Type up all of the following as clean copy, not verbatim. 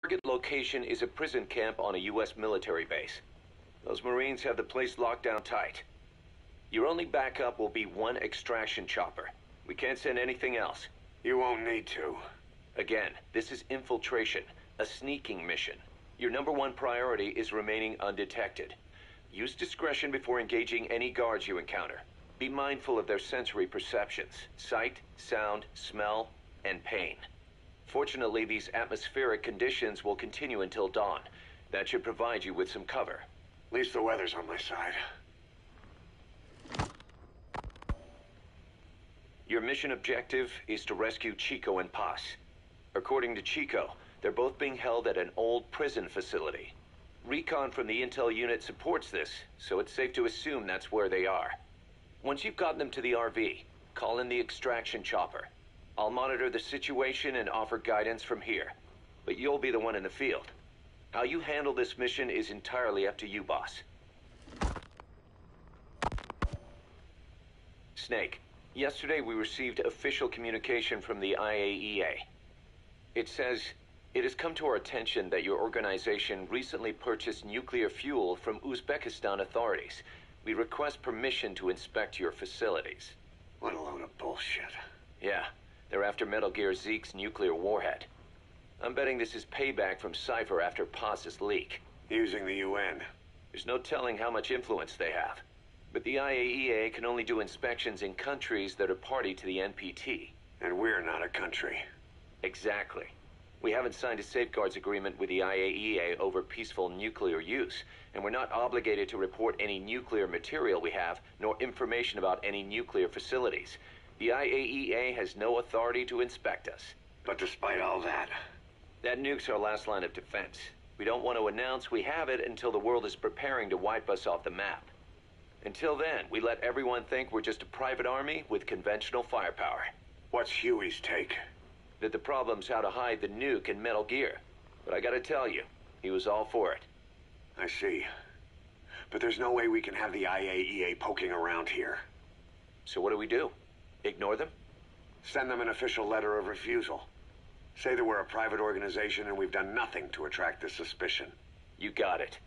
target location is a prison camp on a U.S. military base. Those Marines have the place locked down tight. Your only backup will be one extraction chopper. We can't send anything else. You won't need to. Again, this is infiltration, a sneaking mission. Your #1 priority is remaining undetected. Use discretion before engaging any guards you encounter. Be mindful of their sensory perceptions: sight, sound, smell, and pain. Fortunately, these atmospheric conditions will continue until dawn. That should provide you with some cover. At least the weather's on my side. Your mission objective is to rescue Chico and Paz. According to Chico, they're both being held at an old prison facility. Recon from the intel unit supports this, so it's safe to assume that's where they are. Once you've gotten them to the RV, call in the extraction chopper. I'll monitor the situation and offer guidance from here, but you'll be the one in the field. How you handle this mission is entirely up to you, boss. Snake, yesterday we received official communication from the IAEA. It says, it has come to our attention that your organization recently purchased nuclear fuel from Uzbekistan authorities. We request permission to inspect your facilities. What a load of bullshit. Yeah, they're after Metal Gear Zeke's nuclear warhead. I'm betting this is payback from Cypher after Paz's leak. Using the UN. There's no telling how much influence they have. But the IAEA can only do inspections in countries that are party to the NPT. And we're not a country. Exactly. We haven't signed a safeguards agreement with the IAEA over peaceful nuclear use, and we're not obligated to report any nuclear material we have, nor information about any nuclear facilities. The IAEA has no authority to inspect us. But despite all that... That nuke's our last line of defense. We don't want to announce we have it until the world is preparing to wipe us off the map. Until then, we let everyone think we're just a private army with conventional firepower. What's Huey's take? That the problem's how to hide the nuke in Metal Gear. But I gotta tell you, he was all for it. I see. But there's no way we can have the IAEA poking around here. So what do? Ignore them? Send them an official letter of refusal. Say that we're a private organization and we've done nothing to attract this suspicion. You got it.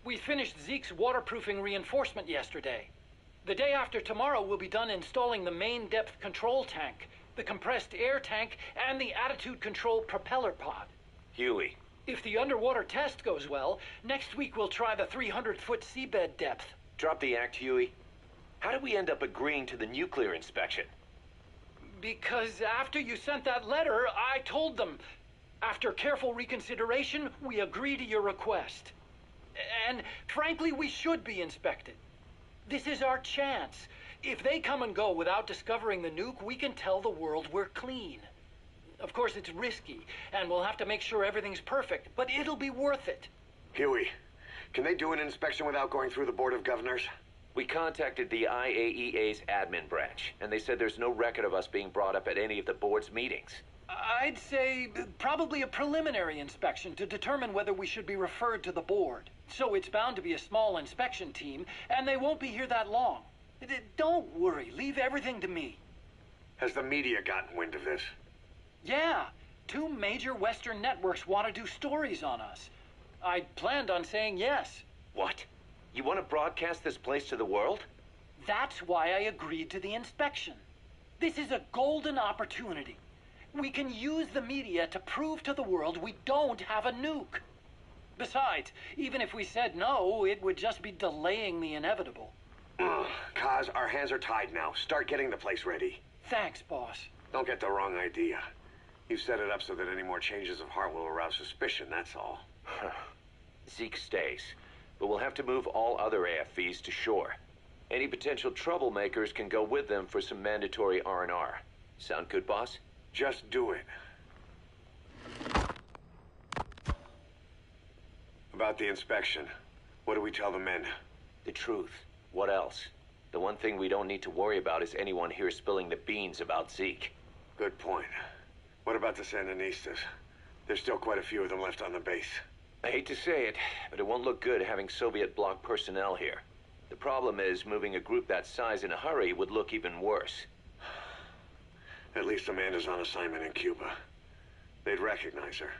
We finished Zeke's waterproofing reinforcement yesterday. The day after tomorrow, we'll be done installing the main depth control tank, the compressed air tank, and the attitude control propeller pod. Huey. If the underwater test goes well, next week we'll try the 300-foot seabed depth. Drop the act, Huey. How did we end up agreeing to the nuclear inspection? Because after you sent that letter, I told them. After careful reconsideration, we agree to your request. And frankly, we should be inspected. This is our chance. If they come and go without discovering the nuke, we can tell the world we're clean. Of course, it's risky, and we'll have to make sure everything's perfect, but it'll be worth it. Huey, can they do an inspection without going through the Board of Governors? We contacted the IAEA's admin branch, and they said there's no record of us being brought up at any of the board's meetings. I'd say probably a preliminary inspection to determine whether we should be referred to the board. So it's bound to be a small inspection team, and they won't be here that long. Don't worry, leave everything to me. Has the media gotten wind of this? Yeah, 2 major Western networks want to do stories on us. I planned on saying yes. What? You want to broadcast this place to the world? That's why I agreed to the inspection. This is a golden opportunity. We can use the media to prove to the world we don't have a nuke. Besides, even if we said no, it would just be delaying the inevitable. Kaz, our hands are tied now. Start getting the place ready. Thanks, boss. Don't get the wrong idea. You set it up so that any more changes of heart will arouse suspicion, that's all. Zeke stays, but we'll have to move all other AFVs to shore. Any potential troublemakers can go with them for some mandatory R&R. Sound good, boss? Just do it. About the inspection, what do we tell the men? The truth. What else? The one thing we don't need to worry about is anyone here spilling the beans about Zeke. Good point. What about the Sandinistas? There's still quite a few of them left on the base. I hate to say it, but it won't look good having Soviet bloc personnel here. The problem is moving a group that size in a hurry would look even worse. At least Amanda's on assignment in Cuba. They'd recognize her.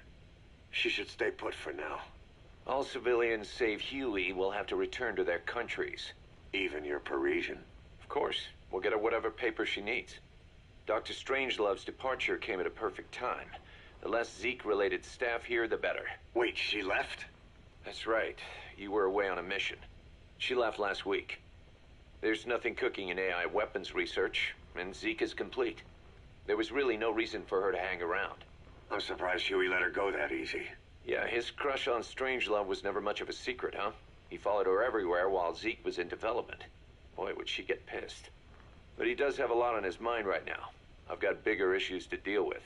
She should stay put for now. All civilians save Huey will have to return to their countries. Even your Parisian? Of course. We'll get her whatever paper she needs. Dr. Strangelove's departure came at a perfect time. The less Zeke-related staff here, the better. Wait, she left? That's right. You were away on a mission. She left last week. There's nothing cooking in AI weapons research, and Zeke is complete. There was really no reason for her to hang around. I'm surprised Huey let her go that easy. Yeah, his crush on Strangelove was never much of a secret, huh? He followed her everywhere while Zeke was in development. Boy, would she get pissed. But he does have a lot on his mind right now. I've got bigger issues to deal with.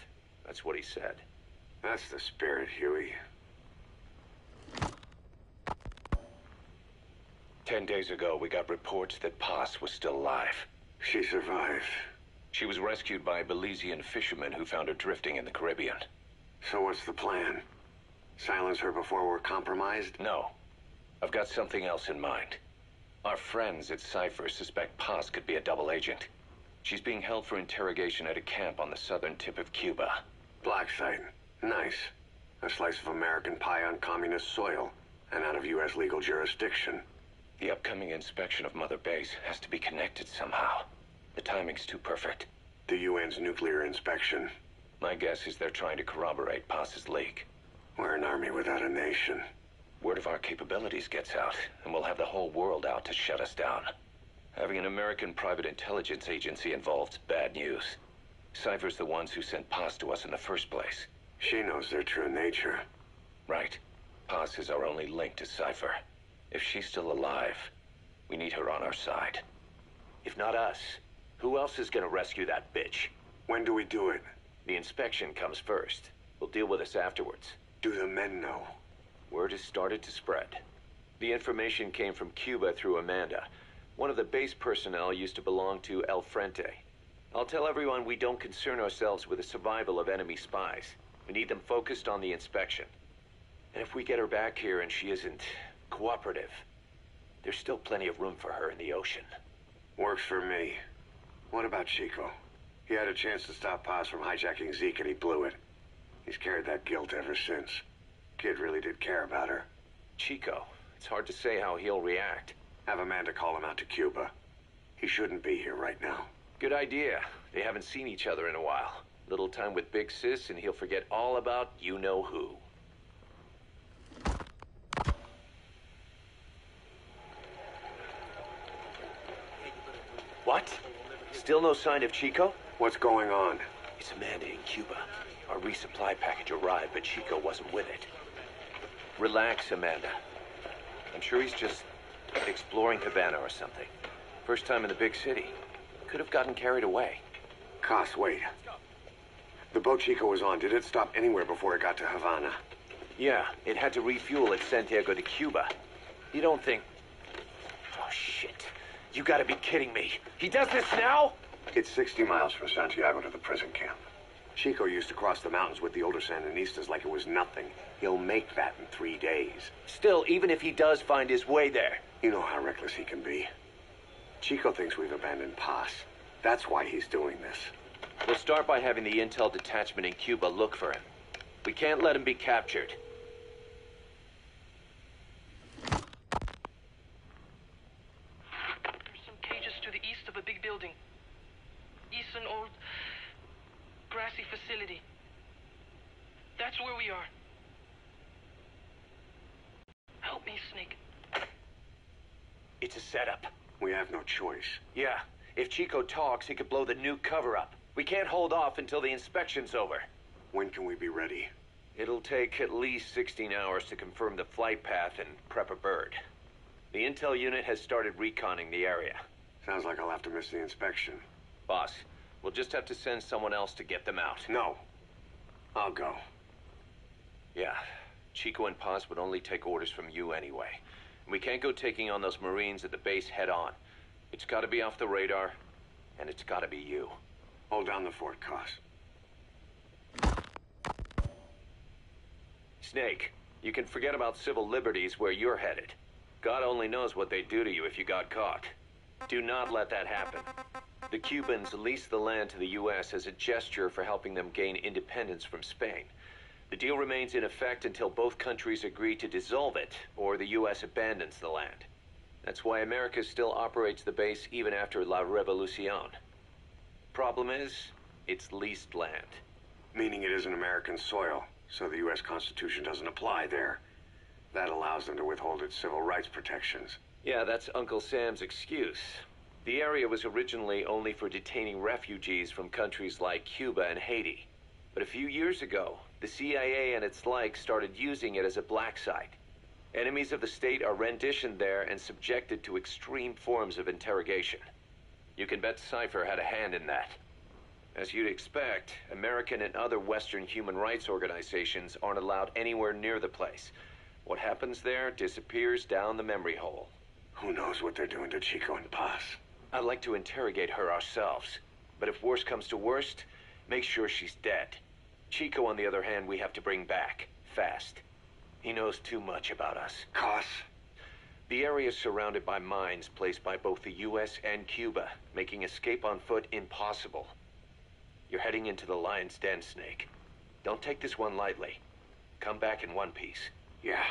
That's what he said. That's the spirit, Huey. 10 days ago, we got reports that Paz was still alive. She survived. She was rescued by Belizean fishermen who found her drifting in the Caribbean. So what's the plan? Silence her before we're compromised? No. I've got something else in mind. Our friends at Cypher suspect Paz could be a double agent. She's being held for interrogation at a camp on the southern tip of Cuba. Black site. Nice. A slice of American pie on communist soil, and out of U.S. legal jurisdiction. The upcoming inspection of Mother Base has to be connected somehow. The timing's too perfect. The UN's nuclear inspection. My guess is they're trying to corroborate Paz's leak. We're an army without a nation. Word of our capabilities gets out, and we'll have the whole world out to shut us down. Having an American private intelligence agency involved's bad news. Cypher's the ones who sent Paz to us in the first place. She knows their true nature. Right. Paz is our only link to Cypher. If she's still alive, we need her on our side. If not us, who else is gonna rescue that bitch? When do we do it? The inspection comes first. We'll deal with us afterwards. Do the men know? Word has started to spread. The information came from Cuba through Amanda. One of the base personnel used to belong to El Frente. I'll tell everyone we don't concern ourselves with the survival of enemy spies. We need them focused on the inspection. And if we get her back here and she isn't cooperative, there's still plenty of room for her in the ocean. Works for me. What about Chico? He had a chance to stop Paz from hijacking Zeke and he blew it. He's carried that guilt ever since. Kid really did care about her. Chico, it's hard to say how he'll react. Have Amanda call him out to Cuba. He shouldn't be here right now. Good idea. They haven't seen each other in a while. Little time with Big Sis and he'll forget all about you-know-who. What? Still no sign of Chico? What's going on? It's Amanda in Cuba. Our resupply package arrived, but Chico wasn't with it. Relax, Amanda. I'm sure he's just exploring Havana or something. First time in the big city. Could have gotten carried away. Cos, wait. The boat Chico was on, did it stop anywhere before it got to Havana? Yeah, it had to refuel at Santiago de Cuba. You don't think... Oh, shit. You gotta be kidding me. He does this now? It's 60 miles from Santiago to the prison camp. Chico used to cross the mountains with the older Sandinistas like it was nothing. He'll make that in 3 days. Still, even if he does find his way there... You know how reckless he can be. Chico thinks we've abandoned Paz. That's why he's doing this. We'll start by having the intel detachment in Cuba look for him. We can't let him be captured. There's some cages to the east of a big building. East an old grassy facility. That's where we are. Help me, Snake. It's a setup. We have no choice. Yeah, if Chico talks, he could blow the new cover up. We can't hold off until the inspection's over. When can we be ready? It'll take at least 16 hours to confirm the flight path and prep a bird. The intel unit has started reconning the area. Sounds like I'll have to miss the inspection. Boss, we'll just have to send someone else to get them out. No. I'll go. Yeah, Chico and Paz would only take orders from you anyway. We can't go taking on those Marines at the base head on. It's gotta be off the radar, and it's gotta be you. Hold down the fort, Cos. Snake, you can forget about civil liberties where you're headed. God only knows what they'd do to you if you got caught. Do not let that happen. The Cubans leased the land to the U.S. as a gesture for helping them gain independence from Spain. The deal remains in effect until both countries agree to dissolve it, or the U.S. abandons the land. That's why America still operates the base even after La Revolucion. Problem is, it's leased land. Meaning it isn't American soil, so the U.S. Constitution doesn't apply there. That allows them to withhold its civil rights protections. Yeah, that's Uncle Sam's excuse. The area was originally only for detaining refugees from countries like Cuba and Haiti. But a few years ago, the CIA and its like started using it as a black site. Enemies of the state are renditioned there and subjected to extreme forms of interrogation. You can bet Cypher had a hand in that. As you'd expect, American and other Western human rights organizations aren't allowed anywhere near the place. What happens there disappears down the memory hole. Who knows what they're doing to Chico and Paz? I'd like to interrogate her ourselves. But if worst comes to worst, make sure she's dead. Chico, on the other hand, we have to bring back. Fast. He knows too much about us. Cos? The area is surrounded by mines placed by both the U.S. and Cuba, making escape on foot impossible. You're heading into the Lion's Den, Snake. Don't take this one lightly. Come back in one piece. Yeah.